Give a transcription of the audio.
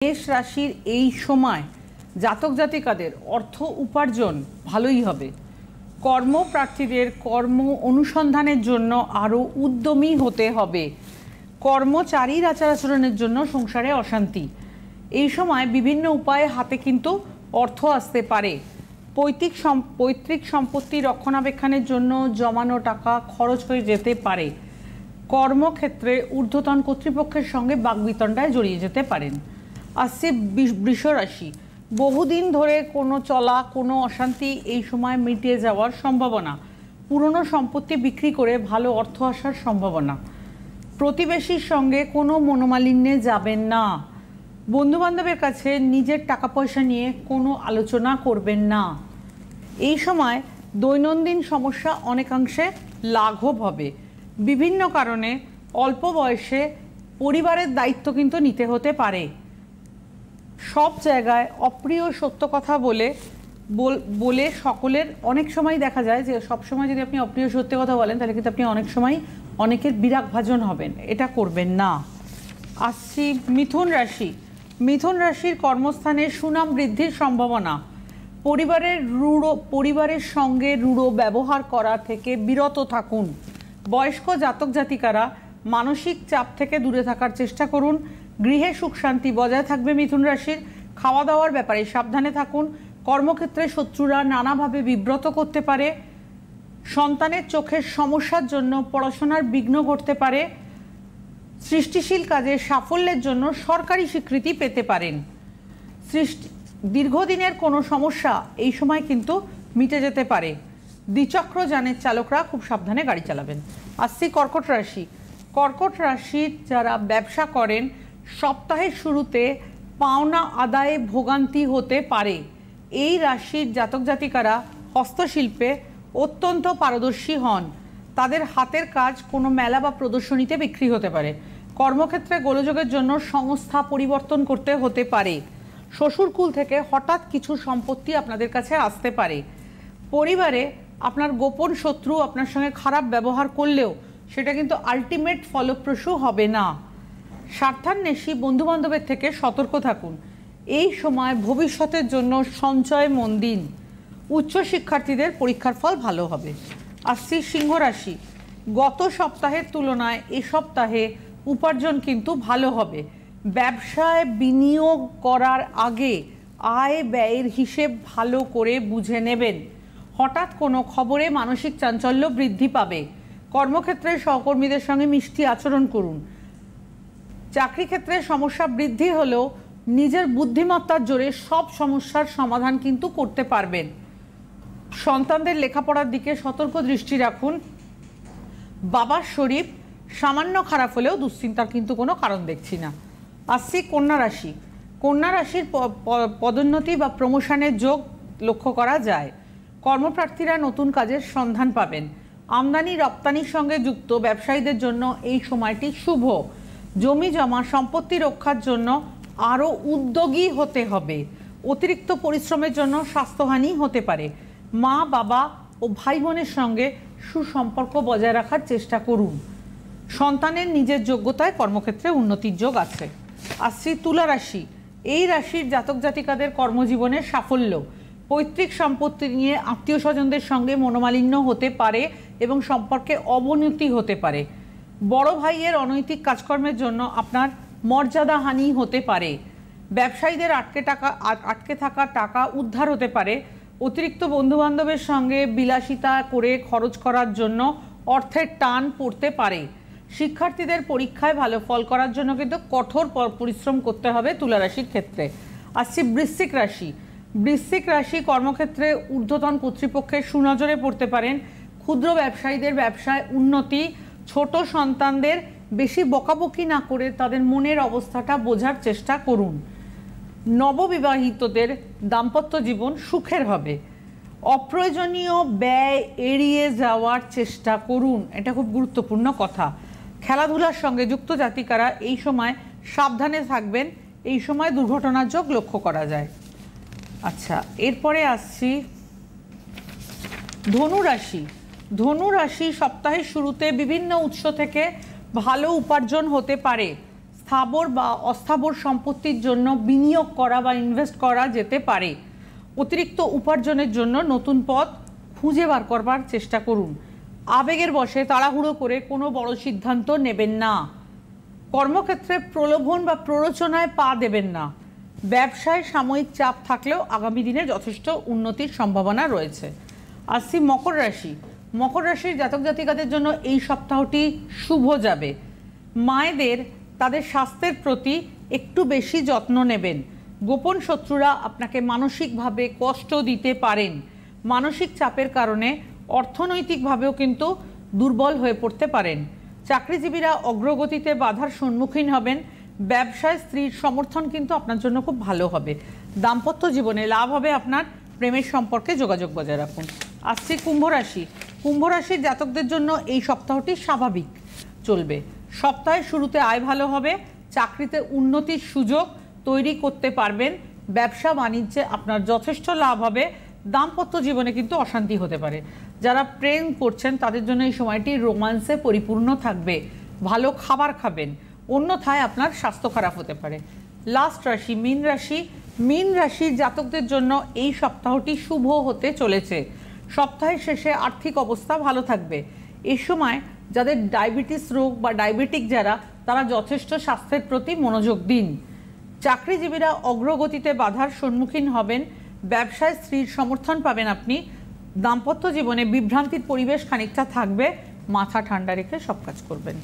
মেষ রাশির এই সময় জাতক জাতিকাদের অর্থ উপার্জন ভালোই হবে। কর্মপ্রার্থীদের কর্ম অনুসন্ধানের জন্য আরও উদ্যমী হতে হবে। কর্মচারীর আচার আচরণের জন্য সংসারে অশান্তি। এই সময় বিভিন্ন উপায়ে হাতে কিন্তু অর্থ আসতে পারে। পৈতৃক সম্পত্তি রক্ষণাবেক্ষণের জন্য জমানো টাকা খরচ হয়ে যেতে পারে। কর্মক্ষেত্রে ঊর্ধ্বতন কর্তৃপক্ষের সঙ্গে বাকবিতণ্ডায় জড়িয়ে যেতে পারেন। আসছে বৃষ রাশি। বহুদিন ধরে কোনো অশান্তি এই সময় মিটে যাওয়ার সম্ভাবনা। পুরনো সম্পত্তি বিক্রি করে ভালো অর্থ আসার সম্ভাবনা। প্রতিবেশীর সঙ্গে কোনো মনোমালিন্যে যাবেন না। বন্ধুবান্ধবের কাছে নিজের টাকা পয়সা নিয়ে কোনো আলোচনা করবেন না। এই সময় দৈনন্দিন সমস্যা অনেকাংশে লাঘব হবে। বিভিন্ন কারণে অল্প বয়সে পরিবারের দায়িত্ব কিন্তু নিতে হতে পারে। সব জায়গায় অপ্রিয় সত্য কথা বলে সকলের অনেক সময় দেখা যায় যে সবসময় যদি আপনি অপ্রিয় সত্য কথা বলেন তাহলে কিন্তু আপনি অনেক সময় অনেকের বিরাগভাজন হবেন। এটা করবেন না। আসছি মিথুন রাশি। মিথুন রাশির কর্মস্থানে সুনাম বৃদ্ধির সম্ভাবনা। পরিবারের সঙ্গে রূঢ় ব্যবহার করা থেকে বিরত থাকুন। বয়স্ক জাতক জাতিকারা মানসিক চাপ থেকে দূরে থাকার চেষ্টা করুন। গৃহে সুখ শান্তি বজায় থাকবে। মিথুন রাশির খাওয়া দাওয়ার ব্যাপারে সাবধানে থাকুন। কর্মক্ষেত্রে শত্রুরা নানাভাবে বিব্রত করতে পারে। সন্তানের চোখের সমস্যার জন্য পড়াশোনার বিঘ্ন ঘটতে পারে। সৃষ্টিশীল কাজে সাফল্যের জন্য সরকারি স্বীকৃতি পেতে পারেন। দীর্ঘদিনের কোনো সমস্যা এই সময় কিন্তু মিটে যেতে পারে। দ্বিচক্র যানের চালকরা খুব সাবধানে গাড়ি চালাবেন। আসছি কর্কট রাশি। কর্কট রাশির যারা ব্যবসা করেন সপ্তাহের শুরুতে পাওনা আদায়ে ভোগান্তি হতে পারে। এই রাশির জাতক জাতিকারা হস্তশিল্পে অত্যন্ত পারদর্শী হন। তাদের হাতের কাজ কোনো মেলা বা প্রদর্শনীতে বিক্রি হতে পারে। কর্মক্ষেত্রে গোলযোগের জন্য সংস্থা পরিবর্তন করতে হতে পারে। শ্বশুরকুল থেকে হঠাৎ কিছু সম্পত্তি আপনাদের কাছে আসতে পারে। পরিবারে আপনার গোপন শত্রু আপনার সঙ্গে খারাপ ব্যবহার করলেও সেটা কিন্তু আলটিমেট ফলপ্রসূ হবে না। স্বার্থান্বেষী বন্ধুবান্ধবের থেকে সতর্ক থাকুন। এই সময় ভবিষ্যতের জন্য সঞ্চয় মন দিন। উচ্চশিক্ষার্থীদের পরীক্ষার ফল ভালো হবে। আসছি সিংহ রাশি। গত সপ্তাহের তুলনায় এ সপ্তাহে উপার্জন কিন্তু ভালো হবে। ব্যবসায় বিনিয়োগ করার আগে আয় ব্যয়ের হিসেব ভালো করে বুঝে নেবেন। হঠাৎ কোনো খবরে মানসিক চাঞ্চল্য বৃদ্ধি পাবে। কর্মক্ষেত্রে সহকর্মীদের সঙ্গে মিষ্টি আচরণ করুন। চাকরি ক্ষেত্রে সমস্যা বৃদ্ধি হলেও নিজের বুদ্ধিমত্তার জোরে সব সমস্যার সমাধান কিন্তু করতে পারবেন। সন্তানদের লেখাপড়ার দিকে সতর্ক দৃষ্টি রাখুন। বাবার শরীর সামান্য খারাপ হলেও দুশ্চিন্তার কিন্তু কোনো কারণ দেখছি না। আসছি কন্যা রাশি। কন্যা রাশির পদোন্নতি বা প্রমোশনের যোগ লক্ষ্য করা যায়। কর্মপ্রার্থীরা নতুন কাজের সন্ধান পাবেন। আমদানি রপ্তানির সঙ্গে যুক্ত ব্যবসায়ীদের জন্য এই সময়টি শুভ। জমি জমা সম্পত্তি রক্ষার জন্য আরও উদ্যোগী হতে হবে। অতিরিক্ত পরিশ্রমের জন্য স্বাস্থ্যহানি হতে পারে। মা বাবা ও ভাই বোনের সঙ্গে সুসম্পর্ক বজায় রাখার চেষ্টা করুন। সন্তানের নিজের যোগ্যতায় কর্মক্ষেত্রে উন্নতির যোগ আছে। আসছি তুলা রাশি। এই রাশির জাতক জাতিকাদের কর্মজীবনের সাফল্য। পৈতৃক সম্পত্তি নিয়ে আত্মীয় স্বজনদের সঙ্গে মনোমালিন্য হতে পারে এবং সম্পর্কে অবনতি হতে পারে। বড় ভাইয়ের অনৈতিক কাজকর্মের জন্য আপনার মর্যাদাহানি হতে পারে। ব্যবসায়ীদের আটকে থাকা টাকা উদ্ধার হতে পারে। অতিরিক্ত বন্ধুবান্ধবের সঙ্গে বিলাসিতা করে খরচ করার জন্য অর্থের টান পড়তে পারে। শিক্ষার্থীদের পরীক্ষায় ভালো ফল করার জন্য কিন্তু কঠোর পরিশ্রম করতে হবে তুলা রাশির ক্ষেত্রে। আসছি বৃশ্চিক রাশি। বৃশ্চিক রাশি কর্মক্ষেত্রে ঊর্ধ্বতন কর্তৃপক্ষের সুনজরে পড়তে পারেন। ক্ষুদ্র ব্যবসায়ীদের ব্যবসায় উন্নতি। ছোট সন্তানদের বেশি বকাবকি না করে তাদের মনের অবস্থাটা বোঝার চেষ্টা করুন। নববিবাহিতদের দাম্পত্য জীবন সুখের হবে। অপ্রয়োজনীয় ব্যয় এড়িয়ে যাওয়ার চেষ্টা করুন। এটা খুব গুরুত্বপূর্ণ কথা। খেলাধুলার সঙ্গে যুক্ত জাতিকারা এই সময় সাবধানে থাকবেন। এই সময় দুর্ঘটনার যোগ লক্ষ্য করা যায়। আচ্ছা, এরপরে আসছি ধনু রাশি। ধনু রাশি সপ্তাহের শুরুতে বিভিন্ন উৎস থেকে ভালো উপার্জন হতে পারে। স্থাবর বা অস্থাবর সম্পত্তির জন্য বিনিয়োগ করা বা ইনভেস্ট করা যেতে পারে। অতিরিক্ত উপার্জনের জন্য নতুন পথ খুঁজে বার করবার চেষ্টা করুন। আবেগের বশে তাড়াহুড়ো করে কোনো বড় সিদ্ধান্ত নেবেন না। কর্মক্ষেত্রে প্রলোভন বা প্ররোচনায় পা দেবেন না। ব্যবসায় সাময়িক চাপ থাকলেও আগামী দিনে যথেষ্ট উন্নতির সম্ভাবনা রয়েছে। আসছি মকর রাশি। মকর রাশির জাতক জাতিকাদের জন্য এই সপ্তাহটি শুভ যাবে। মায়েদের তাদের স্বাস্থ্যের প্রতি একটু বেশি যত্ন নেবেন। গোপন শত্রুরা আপনাকে মানসিকভাবে কষ্ট দিতে পারেন। মানসিক চাপের কারণে অর্থনৈতিকভাবেও কিন্তু দুর্বল হয়ে পড়তে পারেন। চাকরিজীবীরা অগ্রগতিতে বাধার সম্মুখীন হবেন। ব্যবসায় স্ত্রীর সমর্থন কিন্তু আপনার জন্য খুব ভালো হবে। দাম্পত্য জীবনে লাভ হবে আপনার। প্রেমের সম্পর্কে যোগাযোগ বজায় রাখুন। আসছে কুম্ভ রাশি। কুম্ভ রাশির জাতকদের জন্য এই সপ্তাহটি স্বাভাবিক চলবে। সপ্তাহের শুরুতে আয় ভালো হবে। চাকরিতে উন্নতির সুযোগ তৈরি করতে পারবেন। ব্যবসা বাণিজ্যে আপনার যথেষ্ট লাভ হবে। দাম্পত্য জীবনে কিন্তু অশান্তি হতে পারে। যারা প্রেম করছেন তাদের জন্য এই সময়টি রোমান্সে পরিপূর্ণ থাকবে। ভালো খাবার খাবেন, অন্যথায় আপনার স্বাস্থ্য খারাপ হতে পারে। লাস্ট রাশি মীন রাশি। মীন রাশির জাতকদের জন্য এই সপ্তাহটি শুভ হতে চলেছে। সপ্তাহের শেষে আর্থিক অবস্থা ভালো থাকবে। এই সময় যাদের ডায়াবেটিস রোগ বা ডায়াবেটিক যারা, তারা যথেষ্ট স্বাস্থ্যের প্রতি মনোযোগ দিন। চাকরিজীবীরা অগ্রগতিতে বাধার সম্মুখীন হবেন। ব্যবসায় স্ত্রীর সমর্থন পাবেন আপনি। দাম্পত্য জীবনে বিভ্রান্তির পরিবেশ খানিকটা থাকবে। মাথা ঠান্ডা রেখে সব কাজ করবেন।